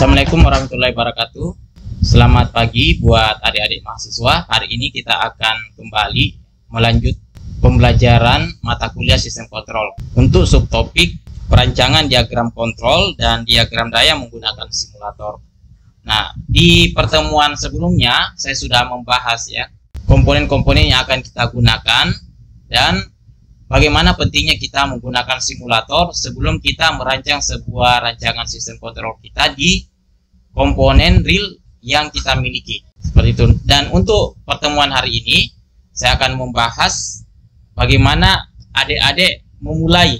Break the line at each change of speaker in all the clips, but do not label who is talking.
Assalamualaikum warahmatullahi wabarakatuh. Selamat pagi buat adik-adik mahasiswa. Hari ini kita akan kembali melanjut pembelajaran mata kuliah sistem kontrol untuk subtopik perancangan diagram kontrol dan diagram daya menggunakan simulator. Nah, di pertemuan sebelumnya saya sudah membahas ya komponen-komponen yang akan kita gunakan dan bagaimana pentingnya kita menggunakan simulator sebelum kita merancang sebuah rancangan sistem kontrol kita di komponen real yang kita miliki. Seperti itu. Dan untuk pertemuan hari ini, saya akan membahas bagaimana adik-adik memulai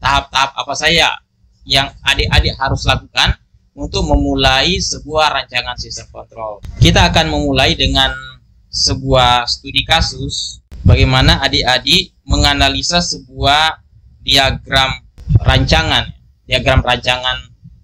tahap-tahap apa saja yang adik-adik harus lakukan untuk memulai sebuah rancangan sistem kontrol. Kita akan memulai dengan sebuah studi kasus bagaimana adik-adik menganalisa sebuah diagram rancangan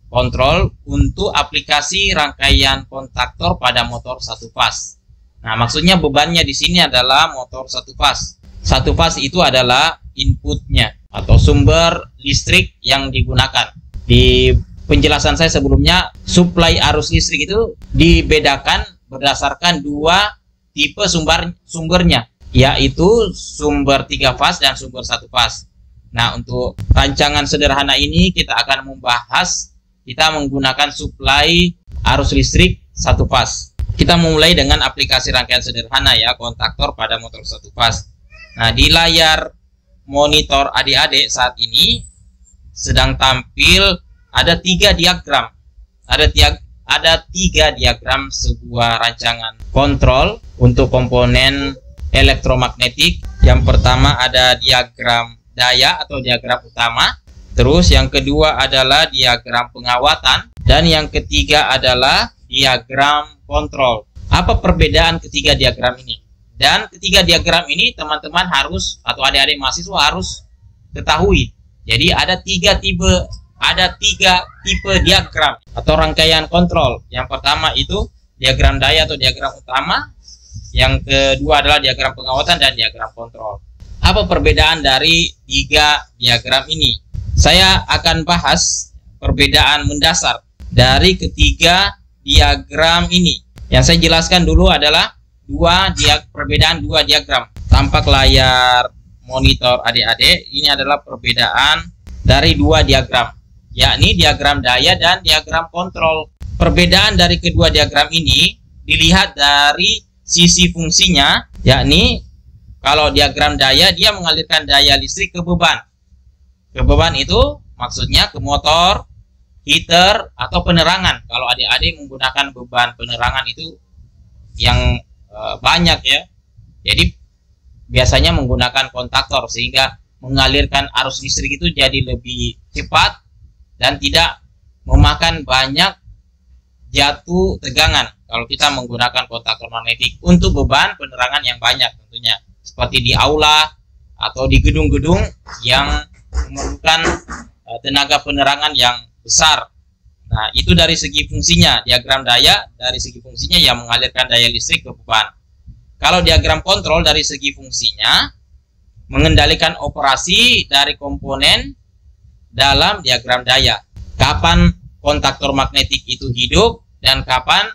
kontrol untuk aplikasi rangkaian kontaktor pada motor satu fas. Nah, maksudnya bebannya di sini adalah motor satu fas. Satu fas itu adalah inputnya atau sumber listrik yang digunakan. Di penjelasan saya sebelumnya, suplai arus listrik itu dibedakan berdasarkan dua tipe sumbernya, yaitu sumber 3 fas dan sumber 1 fas. Nah, untuk rancangan sederhana ini kita akan membahas kita menggunakan suplai arus listrik 1 fas. Kita mulai dengan aplikasi rangkaian sederhana ya, kontaktor pada motor 1 fas. Nah, di layar monitor adik-adik saat ini sedang tampil ada 3 diagram. Ada 3 diagram sebuah rancangan kontrol untuk komponen elektromagnetik. Yang pertama ada diagram daya atau diagram utama, terus yang kedua adalah diagram pengawatan, dan yang ketiga adalah diagram kontrol. Apa perbedaan ketiga diagram ini? Dan ketiga diagram ini teman-teman harus atau adik-adik mahasiswa harus ketahui. Jadi ada tiga tipe diagram atau rangkaian kontrol. Yang pertama itu diagram daya atau diagram utama. Yang kedua adalah diagram pengawatan dan diagram kontrol. Apa perbedaan dari 3 diagram ini? Saya akan bahas perbedaan mendasar dari ketiga diagram ini. Yang saya jelaskan dulu adalah perbedaan 2 diagram. Tampak layar monitor adik-adik, ini adalah perbedaan dari 2 diagram, yakni diagram daya dan diagram kontrol. Perbedaan dari kedua diagram ini dilihat dari sisi fungsinya, yakni kalau diagram daya dia mengalirkan daya listrik ke beban. Ke beban itu maksudnya ke motor, heater, atau penerangan. Kalau adik-adik menggunakan beban penerangan itu yang banyak ya. Jadi biasanya menggunakan kontaktor sehingga mengalirkan arus listrik itu jadi lebih cepat dan tidak memakan banyak jatuh tegangan kalau kita menggunakan kontaktor magnetik untuk beban penerangan yang banyak tentunya, seperti di aula atau di gedung-gedung yang memerlukan tenaga penerangan yang besar. Nah, itu dari segi fungsinya. Diagram daya dari segi fungsinya yang mengalirkan daya listrik ke beban. Kalau diagram kontrol dari segi fungsinya mengendalikan operasi dari komponen dalam diagram daya. Kapan kontaktor magnetik itu hidup dan kapan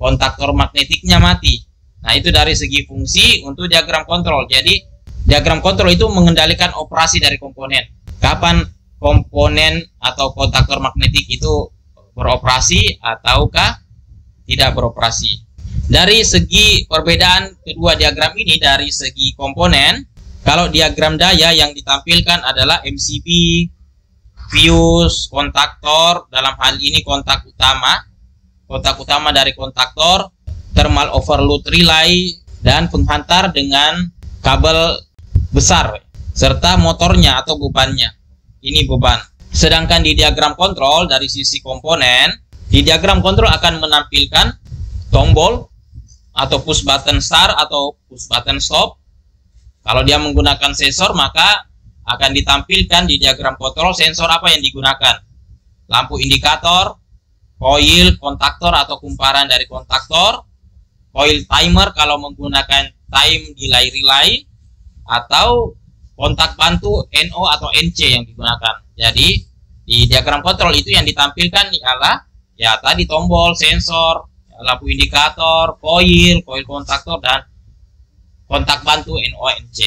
kontaktor magnetiknya mati. Nah, itu dari segi fungsi untuk diagram kontrol. Jadi diagram kontrol itu mengendalikan operasi dari komponen. Kapan komponen atau kontaktor magnetik itu beroperasi ataukah tidak beroperasi. Dari segi perbedaan kedua diagram ini dari segi komponen, kalau diagram daya yang ditampilkan adalah MCB, fuse, kontaktor, dalam hal ini kontak utama dari kontaktor, thermal overload relay, dan penghantar dengan kabel besar, serta motornya atau bebannya. Ini beban. Sedangkan di diagram kontrol dari sisi komponen, di diagram kontrol akan menampilkan tombol atau push button start atau push button stop. Kalau dia menggunakan sensor maka akan ditampilkan di diagram kontrol sensor apa yang digunakan. Lampu indikator, coil, kontaktor atau kumparan dari kontaktor, coil timer kalau menggunakan time delay relay, atau kontak bantu NO atau NC yang digunakan. Jadi di diagram kontrol itu yang ditampilkan adalah Ya, tadi tombol, sensor, lampu indikator, koil kontaktor, dan kontak bantu NONC.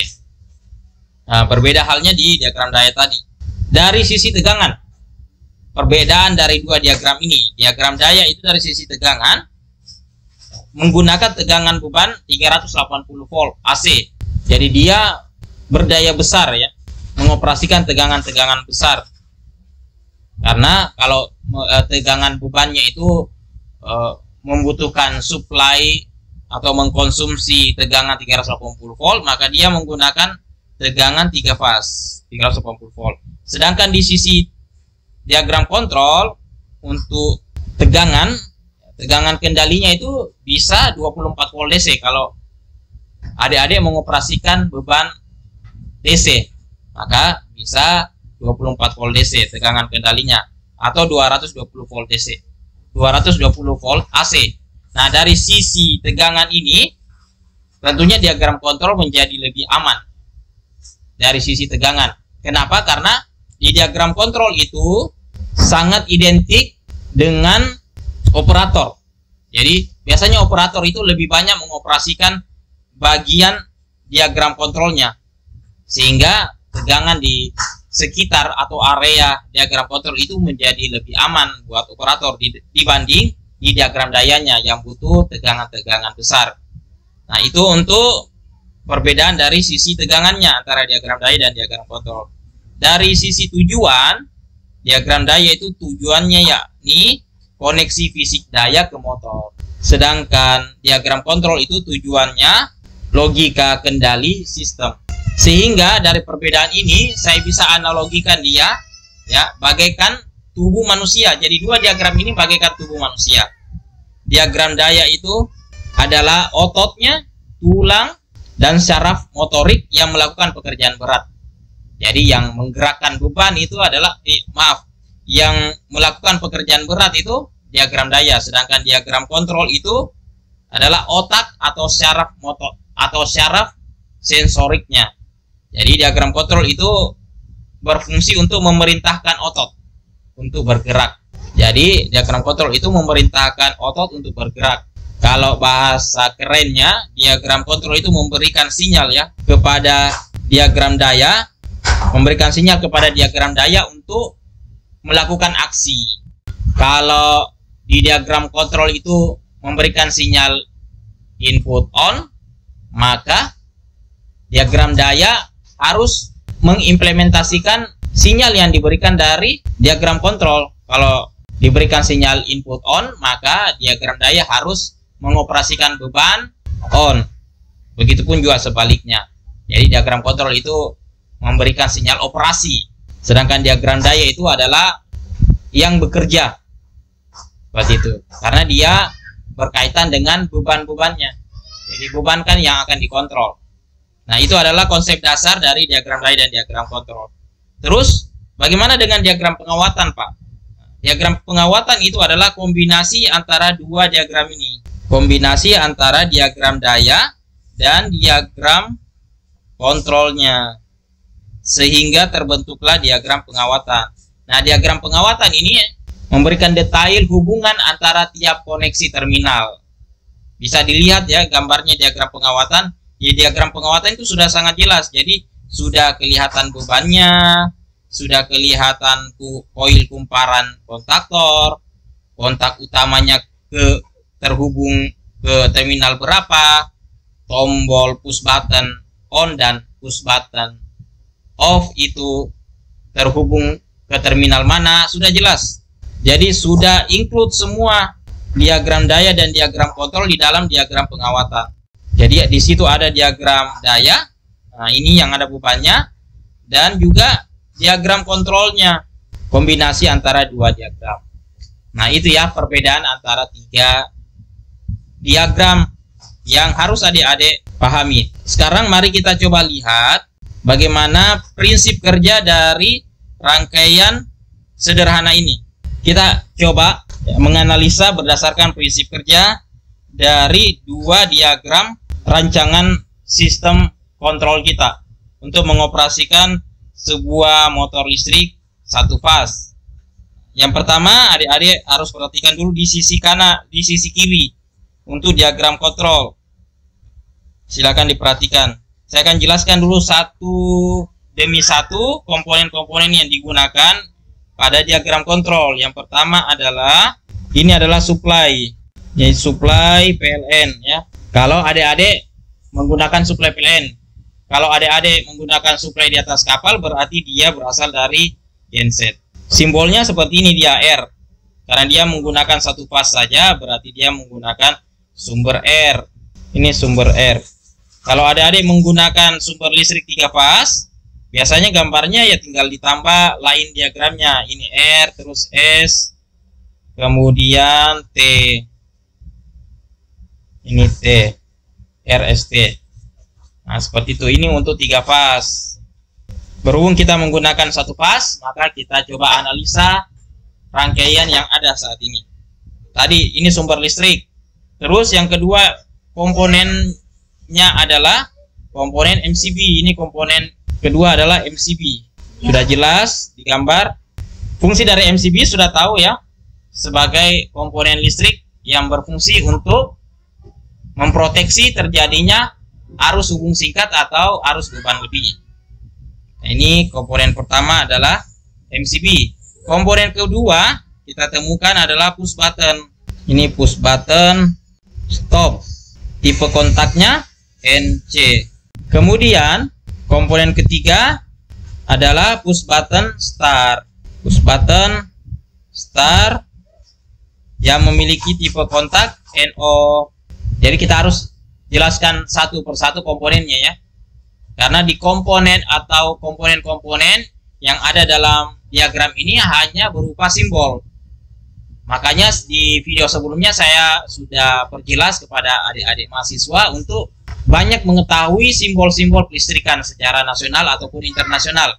Nah, berbeda halnya di diagram daya tadi. Dari sisi tegangan, perbedaan dari dua diagram ini. Diagram daya itu dari sisi tegangan menggunakan tegangan beban 380 volt AC. Jadi dia berdaya besar ya, mengoperasikan tegangan-tegangan besar. Karena kalau tegangan bebannya itu membutuhkan supply atau mengkonsumsi tegangan 380 volt, maka dia menggunakan tegangan 3 fase 380 volt. Sedangkan di sisi diagram kontrol untuk tegangan kendalinya itu bisa 24 volt DC kalau adik-adik mengoperasikan beban DC, maka bisa 24 volt DC tegangan kendalinya, atau 220 volt DC, 220 volt AC. Nah, dari sisi tegangan ini tentunya diagram kontrol menjadi lebih aman dari sisi tegangan. Kenapa? Karena di diagram kontrol itu sangat identik dengan operator. Jadi biasanya operator itu lebih banyak mengoperasikan bagian diagram kontrolnya, sehingga tegangan di sekitar atau area diagram kontrol itu menjadi lebih aman buat operator dibanding di diagram dayanya yang butuh tegangan-tegangan besar. Nah, itu untuk perbedaan dari sisi tegangannya antara diagram daya dan diagram kontrol. Dari sisi tujuan, diagram daya itu tujuannya yakni koneksi fisik daya ke motor. Sedangkan diagram kontrol itu tujuannya logika kendali sistem. Sehingga dari perbedaan ini saya bisa analogikan dia ya bagaikan tubuh manusia. Jadi dua diagram ini bagaikan tubuh manusia. Diagram daya itu adalah ototnya, tulang, dan syaraf motorik yang melakukan pekerjaan berat. Jadi yang menggerakkan beban itu adalah yang melakukan pekerjaan berat itu diagram daya. Sedangkan diagram kontrol itu adalah otak atau syaraf motor atau syaraf sensoriknya. Jadi diagram kontrol itu berfungsi untuk memerintahkan otot untuk bergerak. Jadi diagram kontrol itu memerintahkan otot untuk bergerak. Kalau bahasa kerennya, diagram kontrol itu memberikan sinyal ya kepada diagram daya, untuk melakukan aksi. Kalau di diagram kontrol itu memberikan sinyal input on, maka diagram daya harus mengimplementasikan sinyal yang diberikan dari diagram kontrol. Kalau diberikan sinyal input on, maka diagram daya harus mengoperasikan beban on. Begitupun juga sebaliknya. Jadi diagram kontrol itu memberikan sinyal operasi, sedangkan diagram daya itu adalah yang bekerja. Seperti itu. Karena dia berkaitan dengan beban-bebannya. Jadi beban kan yang akan dikontrol. Nah, itu adalah konsep dasar dari diagram daya dan diagram kontrol. Terus, bagaimana dengan diagram pengawatan, Pak? Diagram pengawatan itu adalah kombinasi antara dua diagram ini. Kombinasi antara diagram daya dan diagram kontrolnya. Sehingga terbentuklah diagram pengawatan. Nah, diagram pengawatan ini memberikan detail hubungan antara tiap koneksi terminal. Bisa dilihat ya gambarnya diagram pengawatan. Di diagram pengawatan itu sudah sangat jelas. Jadi sudah kelihatan bebannya, sudah kelihatan koil kumparan kontaktor, kontak utamanya terhubung ke terminal berapa, tombol push button on dan push button off itu terhubung ke terminal mana, sudah jelas. Jadi sudah include semua diagram daya dan diagram kontrol di dalam diagram pengawatan. Jadi di situ ada diagram daya, nah ini yang ada bebannya, dan juga diagram kontrolnya, kombinasi antara dua diagram. Nah, itu ya perbedaan antara tiga diagram yang harus adik-adik pahami. Sekarang mari kita coba lihat bagaimana prinsip kerja dari rangkaian sederhana ini. Kita coba menganalisa berdasarkan prinsip kerja dari dua diagram rancangan sistem kontrol kita untuk mengoperasikan sebuah motor listrik satu fase. Yang pertama, adik-adik harus perhatikan dulu di sisi kanan, di sisi kiri untuk diagram kontrol. Silakan diperhatikan. Saya akan jelaskan dulu satu demi satu komponen-komponen yang digunakan pada diagram kontrol. Yang pertama adalah ini adalah supply, yaitu supply PLN ya. Kalau adik-adik menggunakan supply PLN, kalau adik-adik menggunakan supply di atas kapal berarti dia berasal dari genset. Simbolnya seperti ini, dia R. Karena dia menggunakan satu fase saja berarti dia menggunakan sumber R. Ini sumber R. Kalau adik-adik menggunakan sumber listrik 3 fase, biasanya gambarnya ya tinggal ditambah line diagramnya. Ini R, terus S, kemudian T. Ini T, RST. Nah, seperti itu. Ini untuk 3 fase. Berhubung kita menggunakan satu fase, maka kita coba analisa rangkaian yang ada saat ini. Tadi ini sumber listrik. Terus yang kedua komponennya adalah komponen MCB. Ini komponen kedua adalah MCB. Sudah jelas di gambar. Fungsi dari MCB sudah tahu ya, sebagai komponen listrik yang berfungsi untuk memproteksi terjadinya arus hubung singkat atau arus beban lebih. Nah, ini komponen pertama adalah MCB. Komponen kedua kita temukan adalah push button. Ini push button stop. Tipe kontaknya NC. Kemudian komponen ketiga adalah push button start. Push button start yang memiliki tipe kontak NO. Jadi kita harus jelaskan satu persatu komponennya ya. Karena di komponen atau komponen-komponen yang ada dalam diagram ini hanya berupa simbol. Makanya di video sebelumnya saya sudah perjelas kepada adik-adik mahasiswa untuk banyak mengetahui simbol-simbol kelistrikan secara nasional ataupun internasional.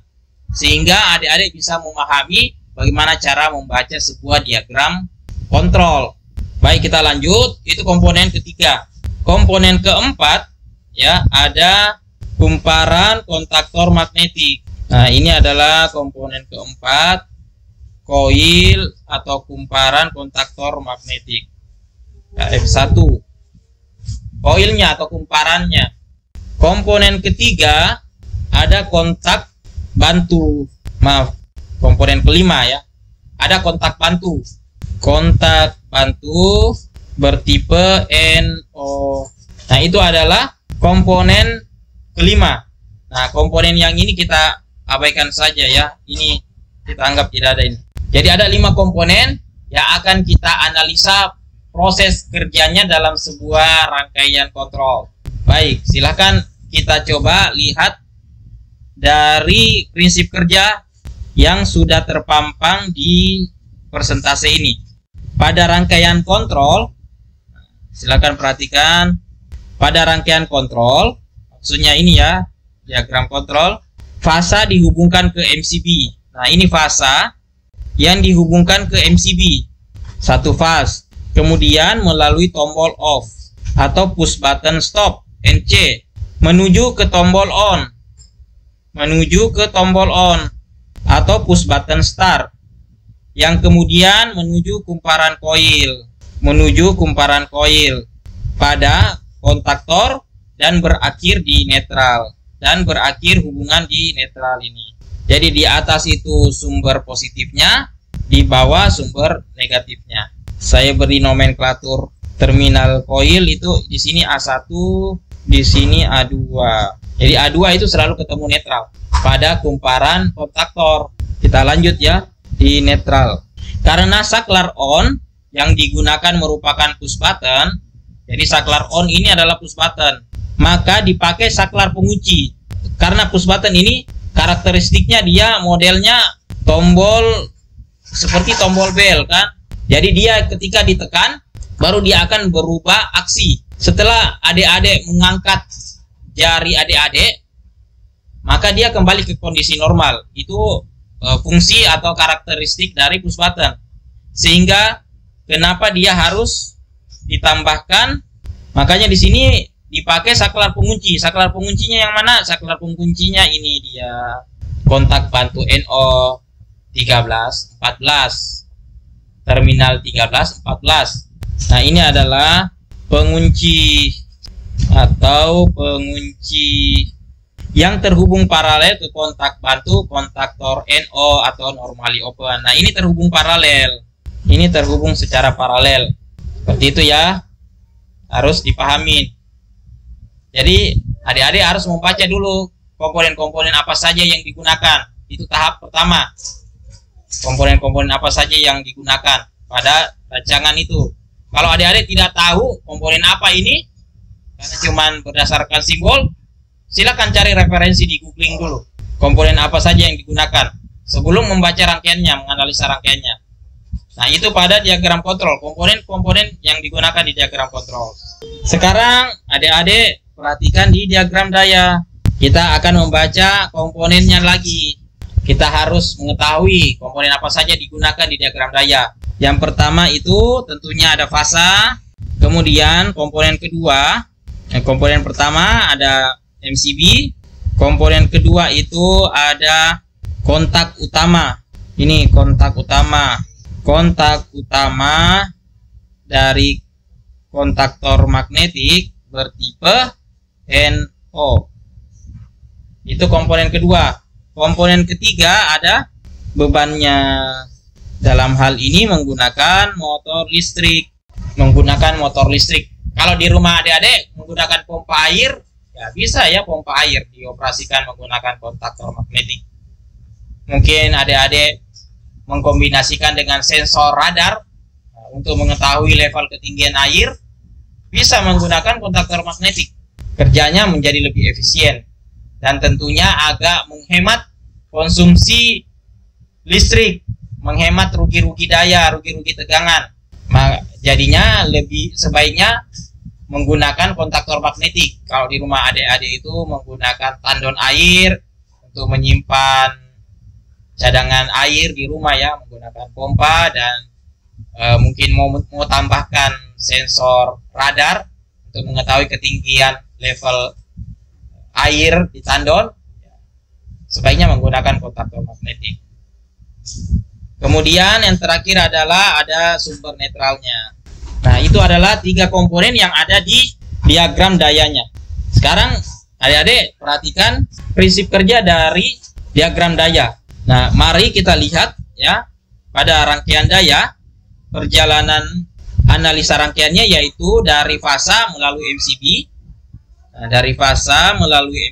Sehingga adik-adik bisa memahami bagaimana cara membaca sebuah diagram kontrol. Baik, kita lanjut. Itu komponen ketiga. Komponen keempat ya, ada kumparan kontaktor magnetik. Nah, ini adalah komponen keempat, koil atau kumparan kontaktor magnetik. F1 koilnya atau kumparannya. Komponen ketiga ada kontak bantu. Maaf, komponen kelima ya, ada kontak bantu. Kontak bantu bertipe NO. Nah, itu adalah komponen kelima. Nah, komponen yang ini kita abaikan saja ya. Ini kita anggap tidak ada ini. Jadi ada 5 komponen yang akan kita analisa proses kerjanya dalam sebuah rangkaian kontrol. Baik, silahkan kita coba lihat dari prinsip kerja yang sudah terpampang di persentase ini. Pada rangkaian kontrol, silakan perhatikan pada rangkaian kontrol, maksudnya ini ya, diagram kontrol, fasa dihubungkan ke MCB. Nah, ini fasa yang dihubungkan ke MCB, satu fase. Kemudian melalui tombol off atau push button stop NC menuju ke tombol on, menuju ke tombol on atau push button start, yang kemudian menuju kumparan koil, menuju kumparan koil pada kontaktor dan berakhir di netral, dan berakhir hubungan di netral ini. Jadi di atas itu sumber positifnya, di bawah sumber negatifnya. Saya beri nomenklatur terminal koil itu di sini A1, di sini A2. Jadi A2 itu selalu ketemu netral pada kumparan kontaktor. Kita lanjut ya, di netral. Karena saklar on yang digunakan merupakan push button, jadi saklar on ini adalah push button, maka dipakai saklar pengunci. Karena push button ini karakteristiknya dia modelnya tombol seperti tombol bel kan. Jadi dia ketika ditekan baru dia akan berubah aksi. Setelah adik-adik mengangkat jari adik-adik, maka dia kembali ke kondisi normal. Itu fungsi atau karakteristik dari push button. Sehingga kenapa dia harus ditambahkan? Makanya di sini dipakai saklar pengunci. Saklar penguncinya yang mana? Saklar penguncinya ini dia. Kontak bantu NO 13, 14. terminal 13, 14. Nah, ini adalah pengunci atau pengunci yang terhubung paralel ke kontak bantu kontaktor NO atau normally open. Nah, ini terhubung paralel. Ini terhubung secara paralel. Seperti itu ya. Harus dipahami. Jadi, adik-adik harus membaca dulu komponen-komponen apa saja yang digunakan. Itu tahap pertama. Komponen-komponen apa saja yang digunakan pada rancangan itu. Kalau adik-adik tidak tahu komponen apa ini, karena cuman berdasarkan simbol, silakan cari referensi di googling dulu. Komponen apa saja yang digunakan sebelum membaca rangkaiannya, menganalisa rangkaiannya. Nah, itu pada diagram kontrol, komponen-komponen yang digunakan di diagram kontrol. Sekarang adik-adik perhatikan di diagram daya. Kita akan membaca komponennya lagi. Kita harus mengetahui komponen apa saja digunakan di diagram daya. Yang pertama itu tentunya ada fasa. Kemudian komponen kedua, komponen pertama ada MCB. Komponen kedua itu ada kontak utama. Ini kontak utama. Kontak utama dari kontaktor magnetik bertipe NO. Itu komponen kedua. Komponen ketiga ada bebannya. Dalam hal ini menggunakan motor listrik. Kalau di rumah adik-adik menggunakan pompa air, ya bisa ya pompa air dioperasikan menggunakan kontaktor magnetik. Mungkin adik-adik mengkombinasikan dengan sensor radar untuk mengetahui level ketinggian air, bisa menggunakan kontaktor magnetik. Kerjanya menjadi lebih efisien dan tentunya agak menghemat konsumsi listrik, menghemat rugi-rugi daya, rugi-rugi tegangan. Jadinya lebih sebaiknya menggunakan kontaktor magnetik. Kalau di rumah adik-adik itu menggunakan tandon air untuk menyimpan cadangan air di rumah ya, menggunakan pompa dan mungkin mau tambahkan sensor radar untuk mengetahui ketinggian level air di tandon, sebaiknya menggunakan kontaktor magnetik. Kemudian yang terakhir adalah ada sumber netralnya. Nah, itu adalah 3 komponen yang ada di diagram dayanya. Sekarang adik-adik perhatikan prinsip kerja dari diagram daya. Nah, mari kita lihat ya pada rangkaian daya, perjalanan analisa rangkaiannya yaitu dari fasa melalui MCB. Nah, dari fasa melalui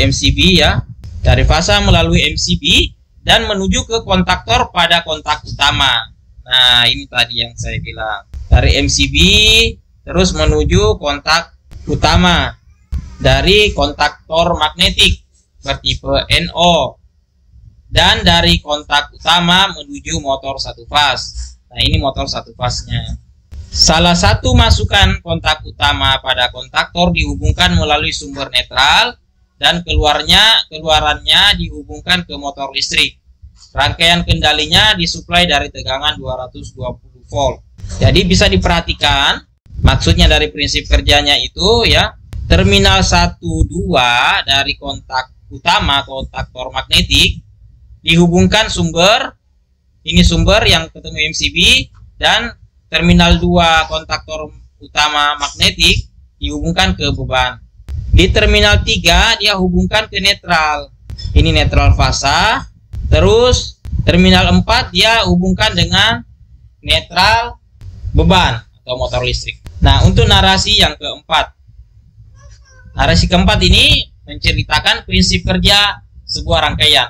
MCB ya, dari fasa melalui MCB dan menuju ke kontaktor pada kontak utama. Nah, ini tadi yang saya bilang. Dari MCB terus menuju kontak utama dari kontaktor magnetik bertipe NO. Dan dari kontak utama menuju motor satu fas. Nah, ini motor satu fasnya. Salah satu masukan kontak utama pada kontaktor dihubungkan melalui sumber netral dan keluarannya dihubungkan ke motor listrik. Rangkaian kendalinya disuplai dari tegangan 220 volt. Jadi bisa diperhatikan maksudnya dari prinsip kerjanya itu ya, terminal 1 2 dari kontak utama kontaktor magnetik dihubungkan sumber, ini sumber yang ketemu MCB, dan terminal 2 kontaktor utama magnetik dihubungkan ke beban. Di terminal 3 dia hubungkan ke netral, ini netral fasa. Terus terminal 4 dia hubungkan dengan netral beban atau motor listrik. Nah, untuk narasi yang keempat, narasi keempat ini menceritakan prinsip kerja sebuah rangkaian.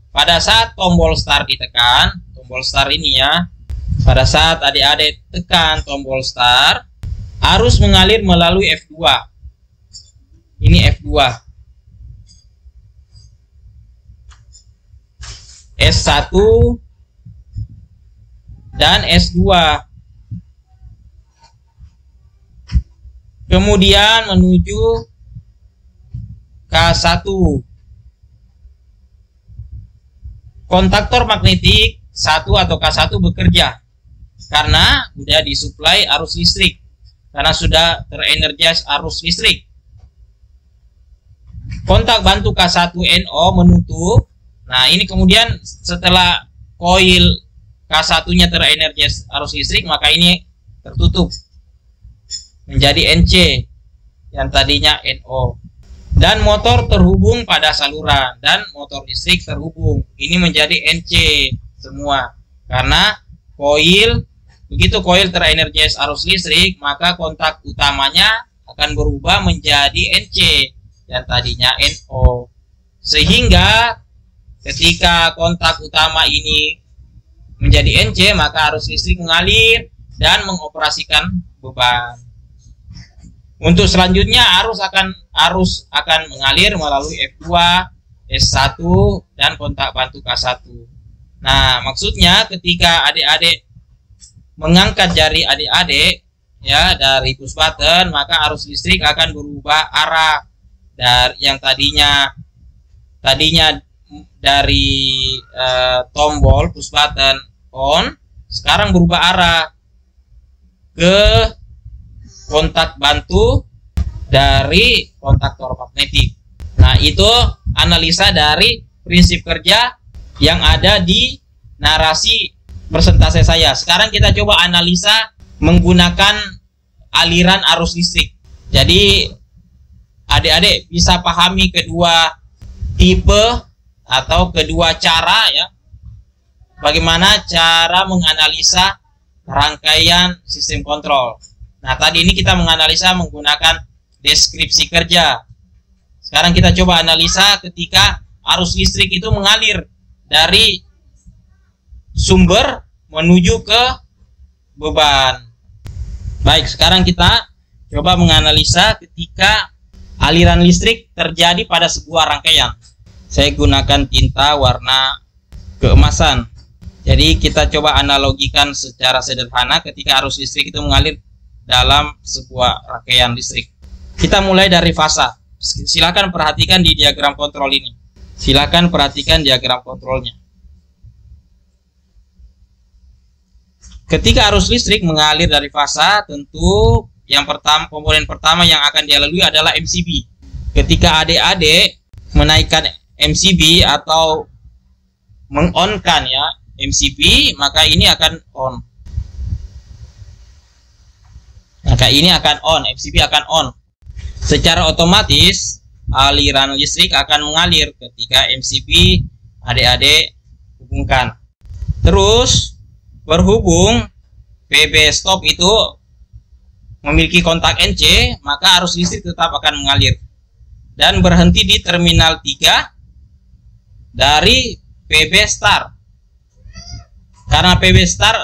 Pada saat tombol start ditekan, tombol start ini ya, pada saat adik-adik tekan tombol start, arus mengalir melalui F2. Ini F2. S1 dan S2. Kemudian menuju K1. Kontaktor magnetik 1 atau K1 bekerja karena sudah disuplai arus listrik, karena sudah terenergize arus listrik. Kontak bantu K1 NO menutup. Nah, ini kemudian setelah koil K1-nya terenergi arus listrik, maka ini tertutup menjadi NC yang tadinya NO. Dan motor terhubung pada saluran dan motor listrik terhubung. Ini menjadi NC semua. Karena koil, begitu koil terenergi arus listrik, maka kontak utamanya akan berubah menjadi NC yang tadinya NO. Sehingga ketika kontak utama ini menjadi NC, maka arus listrik mengalir dan mengoperasikan beban. Untuk selanjutnya arus akan mengalir melalui F2, S1 dan kontak bantu K1. Nah, maksudnya ketika adik-adik mengangkat jari adik-adik ya dari push button, maka arus listrik akan berubah arah dari yang tadinya dari tombol push button on, sekarang berubah arah ke kontak bantu dari kontaktor magnetik. Nah, itu analisa dari prinsip kerja yang ada di narasi persentase saya. Sekarang kita coba analisa menggunakan aliran arus listrik. Jadi adik-adik bisa pahami kedua tipe atau kedua cara ya, bagaimana cara menganalisa rangkaian sistem kontrol. Nah, tadi ini kita menganalisa menggunakan deskripsi kerja. Sekarang kita coba analisa ketika arus listrik itu mengalir dari sumber menuju ke beban. Baik, sekarang kita coba menganalisa ketika aliran listrik terjadi pada sebuah rangkaian. Saya gunakan tinta warna keemasan. Jadi kita coba analogikan secara sederhana ketika arus listrik itu mengalir dalam sebuah rangkaian listrik. Kita mulai dari fasa. Silakan perhatikan di diagram kontrol ini. Silakan perhatikan diagram kontrolnya. Ketika arus listrik mengalir dari fasa, tentu yang pertama, komponen pertama yang akan dia lalui adalah MCB. Ketika adik-adik menaikkan MCB atau mengonkan ya MCB, maka ini akan on. Maka ini akan on, MCB akan on. Secara otomatis aliran listrik akan mengalir ketika MCB adik-adik hubungkan. Terus berhubung PB stop itu memiliki kontak NC, maka arus listrik tetap akan mengalir dan berhenti di terminal 3 dari PB start. Karena PB start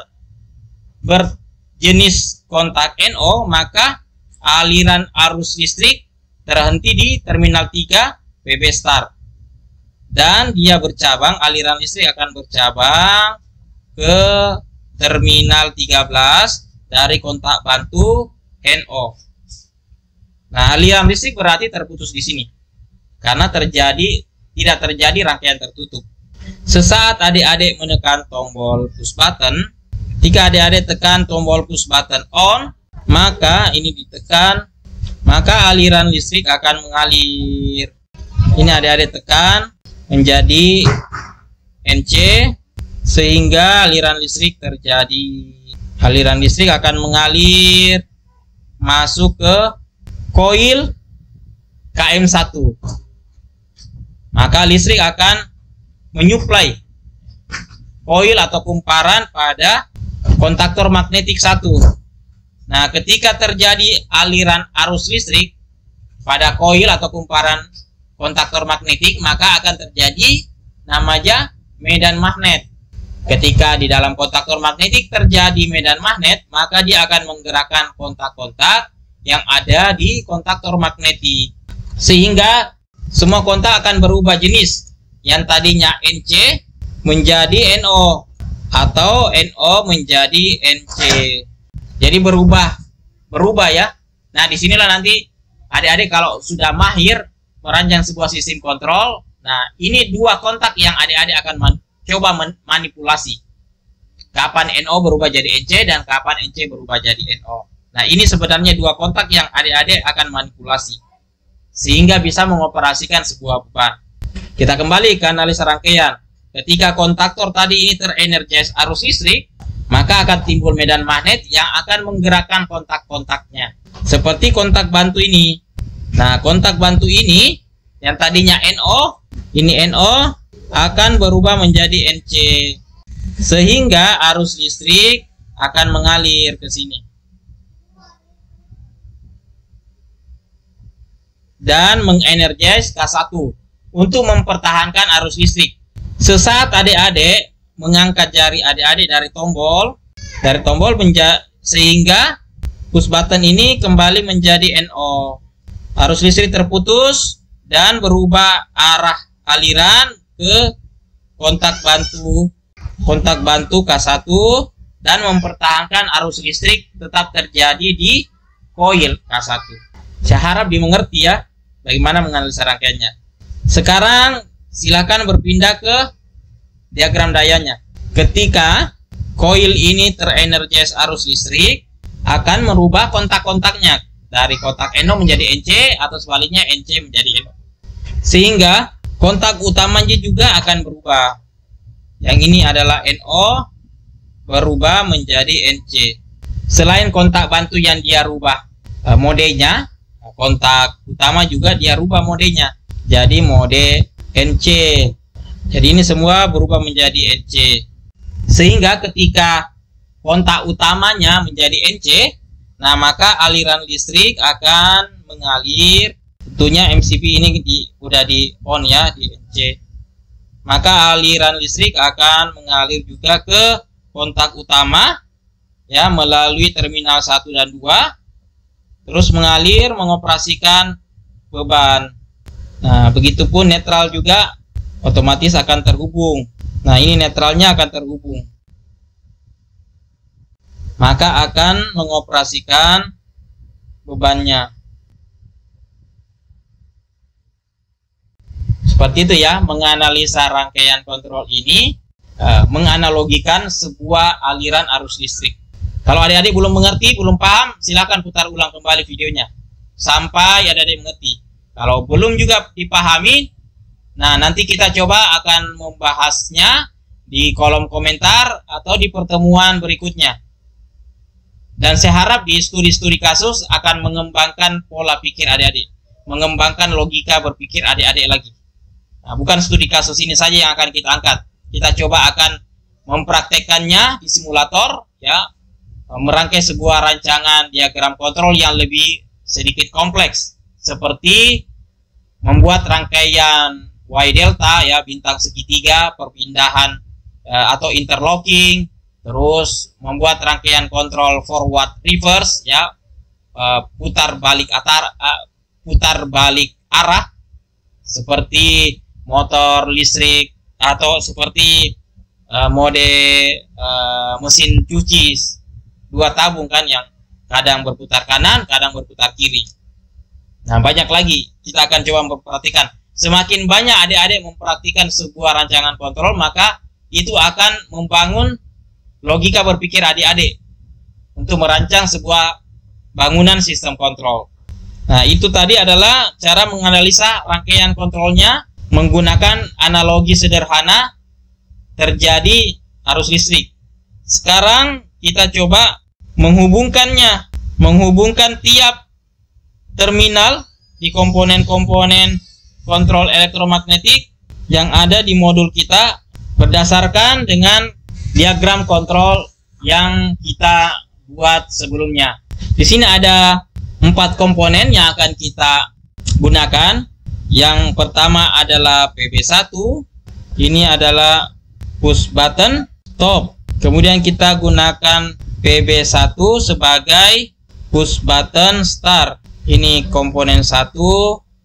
berjenis kontak NO, maka aliran arus listrik terhenti di terminal 3 PB start. Dan dia bercabang, aliran listrik akan bercabang ke terminal 13 dari kontak bantu NO. Nah, aliran listrik berarti terputus di sini karena tidak terjadi rangkaian tertutup. Sesaat adik-adik menekan tombol push button, ketika adik-adik tekan tombol push button on, maka ini ditekan, maka aliran listrik akan mengalir. Ini adik-adik tekan menjadi NC sehingga aliran listrik terjadi. Aliran listrik akan mengalir masuk ke koil KM1. Maka listrik akan menyuplai koil atau kumparan pada kontaktor magnetik 1. Nah, ketika terjadi aliran arus listrik pada koil atau kumparan kontaktor magnetik, maka akan terjadi namanya medan magnet. Ketika di dalam kontaktor magnetik terjadi medan magnet, maka dia akan menggerakkan kontak-kontak yang ada di kontaktor magnetik. Sehingga semua kontak akan berubah jenis. Yang tadinya NC menjadi NO atau NO menjadi NC. Jadi berubah ya. Nah, disinilah nanti adik-adik kalau sudah mahir merancang sebuah sistem kontrol, nah ini dua kontak yang adik-adik akan coba manipulasi. Kapan NO berubah jadi NC dan kapan NC berubah jadi NO. Nah, ini sebenarnya dua kontak yang adik-adik akan manipulasi sehingga bisa mengoperasikan sebuah beban. Kita kembali ke analisa rangkaian. ketika kontaktor tadi ini terenergize arus listrik, maka akan timbul medan magnet yang akan menggerakkan kontak-kontaknya. Seperti kontak bantu ini. Nah, kontak bantu ini yang tadinya NO, ini NO akan berubah menjadi NC. Sehingga arus listrik akan mengalir ke sini. Dan mengenergize K1 untuk mempertahankan arus listrik. Sesaat adik-adik mengangkat jari adik-adik dari tombol sehingga push button ini kembali menjadi NO. Arus listrik terputus dan berubah arah aliran ke kontak bantu K1 dan mempertahankan arus listrik tetap terjadi di koil K1. Saya harap dimengerti ya bagaimana menganalisa rangkaiannya. Sekarang silakan berpindah ke diagram dayanya. Ketika koil ini terenergize arus listrik, akan merubah kontak-kontaknya dari kontak NO menjadi NC atau sebaliknya NC menjadi NO. Sehingga kontak utamanya juga akan berubah. Yang ini adalah NO berubah menjadi NC. Selain kontak bantu yang dia rubah modenya, kontak utama juga dia rubah modenya jadi mode NC. Jadi ini semua berubah menjadi NC. Sehingga ketika kontak utamanya menjadi NC, nah maka aliran listrik akan mengalir. Tentunya MCB ini udah di on ya di NC. Maka aliran listrik akan mengalir juga ke kontak utama ya melalui terminal 1 dan 2, terus mengalir mengoperasikan beban. Nah, begitupun netral juga otomatis akan terhubung. Nah, ini netralnya akan terhubung. Maka akan mengoperasikan bebannya. Seperti itu ya, menganalisa rangkaian kontrol ini, menganalogikan sebuah aliran arus listrik. Kalau adik-adik belum mengerti, belum paham, silakan putar ulang kembali videonya sampai adik-adik mengerti. Kalau belum juga dipahami, nah nanti kita coba akan membahasnya di kolom komentar atau di pertemuan berikutnya. Dan saya harap di studi-studi kasus akan mengembangkan pola pikir adik-adik, mengembangkan logika berpikir adik-adik lagi. Nah, bukan studi kasus ini saja yang akan kita angkat. Kita coba akan mempraktekkannya di simulator, ya, merangkai sebuah rancangan diagram kontrol yang lebih sedikit kompleks, seperti membuat rangkaian Y delta ya bintang segitiga, perpindahan atau interlocking, terus membuat rangkaian kontrol forward reverse ya, putar balik arah seperti motor listrik atau seperti mode mesin cuci 2 tabung kan yang kadang berputar kanan, kadang berputar kiri. Nah, banyak lagi kita akan coba memperhatikan. Semakin banyak adik-adik mempraktikkan sebuah rancangan kontrol, maka itu akan membangun logika berpikir adik-adik untuk merancang sebuah bangunan sistem kontrol. Nah, itu tadi adalah cara menganalisa rangkaian kontrolnya menggunakan analogi sederhana terjadi arus listrik. Sekarang kita coba menghubungkannya, menghubungkan tiap terminal di komponen-komponen kontrol elektromagnetik yang ada di modul kita berdasarkan dengan diagram kontrol yang kita buat sebelumnya. Di sini ada 4 komponen yang akan kita gunakan. Yang pertama adalah PB1. Ini adalah push button stop. Kemudian kita gunakan PB1 sebagai push button start. Ini komponen 1,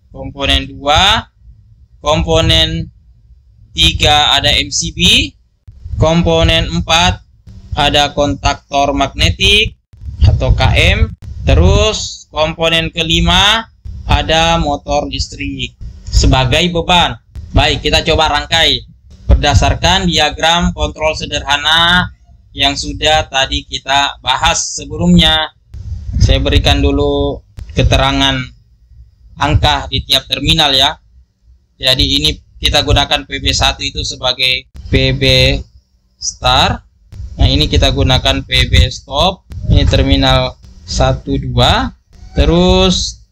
komponen 2, komponen 3 ada MCB, komponen 4 ada kontaktor magnetik atau KM, terus komponen kelima ada motor listrik sebagai beban. Baik, kita coba rangkai berdasarkan diagram kontrol sederhana yang sudah tadi kita bahas sebelumnya. Saya berikan dulu keterangan angka di tiap terminal ya. Jadi ini kita gunakan PB1 itu sebagai PB start. Nah, ini kita gunakan PB stop. Ini terminal 1 2. Terus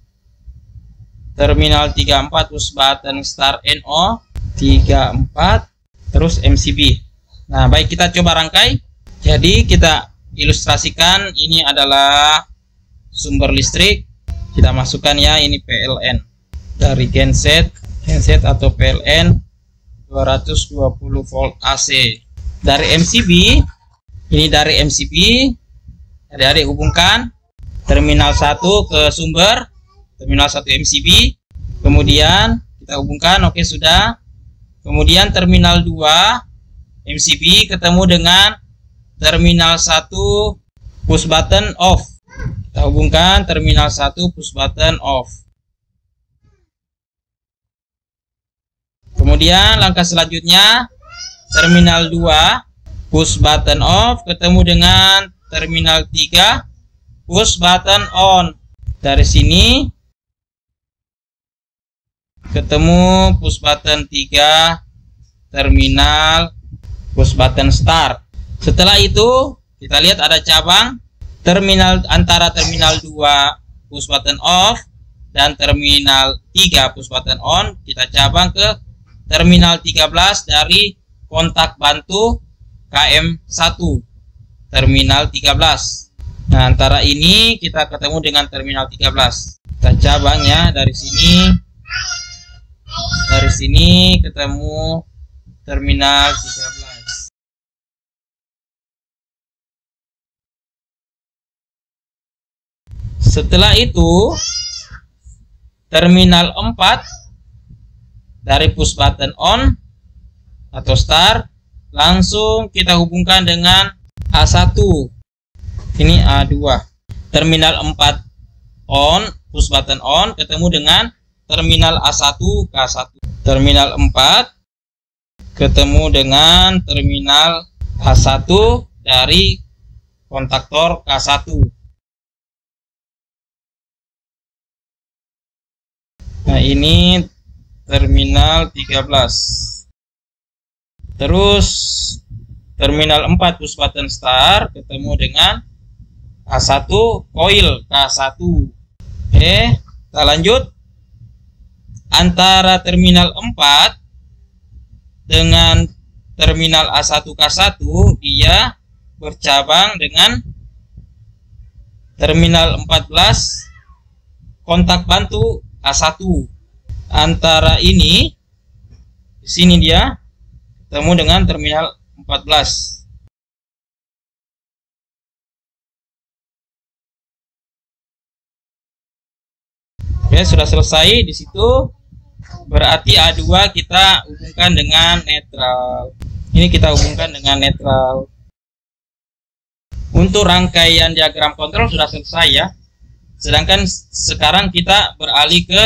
terminal 34 push button start NO 34, terus MCB. Nah, baik, kita coba rangkai. Jadi kita ilustrasikan, ini adalah sumber listrik. Kita masukkan ya, ini PLN dari genset atau PLN 220 volt AC. Dari MCB, ini dari MCB, adik-adik hubungkan terminal 1 ke sumber, terminal 1 MCB, kemudian kita hubungkan, oke, sudah. Kemudian terminal 2 MCB ketemu dengan terminal 1 push button off. Kita hubungkan terminal 1 push button off. Kemudian langkah selanjutnya terminal 2 push button off ketemu dengan terminal 3 push button on. Dari sini ketemu push button 3 terminal push button start. Setelah itu kita lihat ada cabang terminal antara terminal 2 push button off dan terminal 3 push button on. Kita cabang ke terminal 13 dari kontak bantu KM1 terminal 13. Nah, antara ini kita ketemu dengan terminal 13. Kita cabang ya, dari sini ketemu terminal 13. Setelah itu terminal 4 dari push button on atau start langsung kita hubungkan dengan A1. Ini A2. Terminal 4 on, push button on ketemu dengan terminal A1 K1. Terminal 4 ketemu dengan terminal A1 dari kontaktor K1. Nah, ini terminal 13. Terus terminal 4 push button start ketemu dengan A1 coil K1. Oke, kita lanjut. Antara terminal 4 dengan terminal A1 K1 dia bercabang dengan terminal 14 kontak bantu A1. Antara ini di sini dia ketemu dengan terminal 14. Oke, sudah selesai di situ. Berarti A2 kita hubungkan dengan netral. Ini kita hubungkan dengan netral. Untuk rangkaian diagram kontrol sudah selesai ya. Sedangkan sekarang kita beralih ke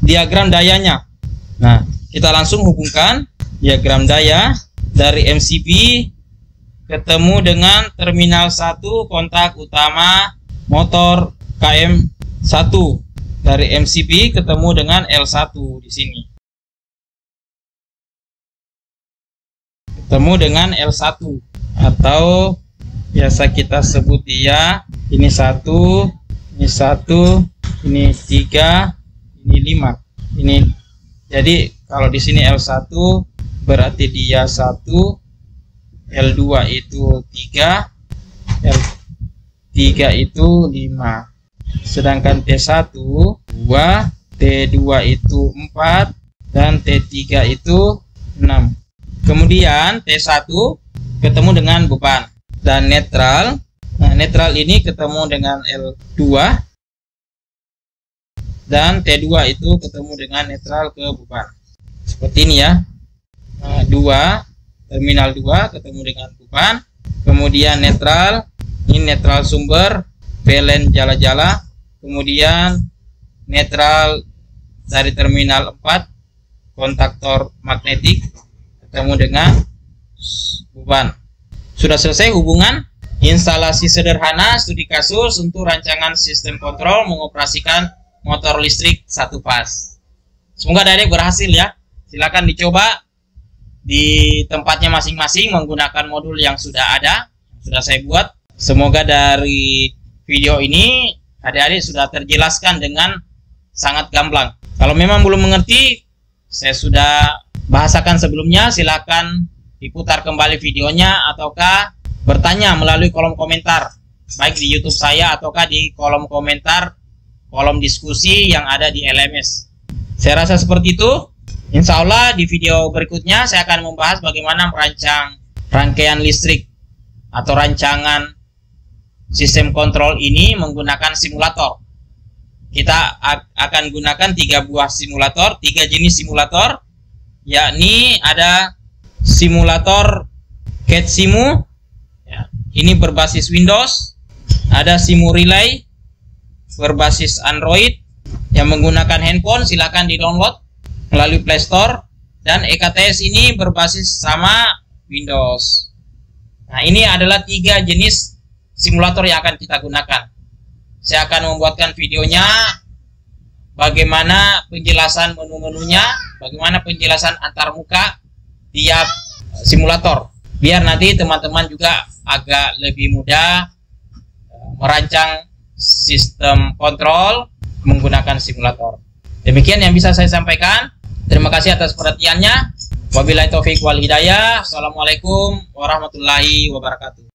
diagram dayanya. Nah, kita langsung hubungkan diagram daya dari MCB ketemu dengan terminal 1 kontak utama motor KM1. Dari MCB ketemu dengan L1 di sini. Ketemu dengan L1 atau biasa kita sebut dia ini 1, ini 1, ini 3, ini 5. Ini jadi kalau di sini L1 berarti dia 1, L2 itu 3, L3 itu 5. Sedangkan T1 2, T2 itu 4, dan T3 itu 6. Kemudian T1 ketemu dengan beban dan netral. Nah, netral ini ketemu dengan L2 dan T2 itu ketemu dengan netral ke beban. Seperti ini ya. Nah, terminal 2 ketemu dengan beban. Kemudian netral, ini netral sumber PLN jala-jala. Kemudian netral dari terminal 4 kontaktor magnetik ketemu dengan beban. Sudah selesai hubungan. Instalasi sederhana studi kasus untuk rancangan sistem kontrol mengoperasikan motor listrik satu fas. Semoga adik-adik berhasil ya. Silakan dicoba di tempatnya masing-masing menggunakan modul yang sudah ada, sudah saya buat. Semoga dari video ini adik-adik sudah terjelaskan dengan sangat gamblang. Kalau memang belum mengerti, saya sudah bahasakan sebelumnya, silakan diputar kembali videonya ataukah bertanya melalui kolom komentar, baik di YouTube saya ataukah di kolom komentar, kolom diskusi yang ada di LMS. Saya rasa seperti itu. Insya Allah di video berikutnya saya akan membahas bagaimana merancang rangkaian listrik atau rancangan sistem kontrol ini menggunakan simulator. Kita akan gunakan 3 buah simulator, 3 jenis simulator, yakni ada simulator CADSIMU, ya, ini berbasis Windows, ada Simu Relay berbasis Android yang menggunakan handphone, silakan di-download melalui Play Store, dan EKTS ini berbasis sama Windows. Nah, ini adalah 3 jenis simulator yang akan kita gunakan. Saya akan membuatkan videonya, bagaimana penjelasan menu-menunya, bagaimana penjelasan antarmuka tiap simulator, biar nanti teman-teman juga agak lebih mudah merancang sistem kontrol menggunakan simulator. Demikian yang bisa saya sampaikan. Terima kasih atas perhatiannya. Wabillahi taufiq wal hidayah. Assalamualaikum warahmatullahi wabarakatuh.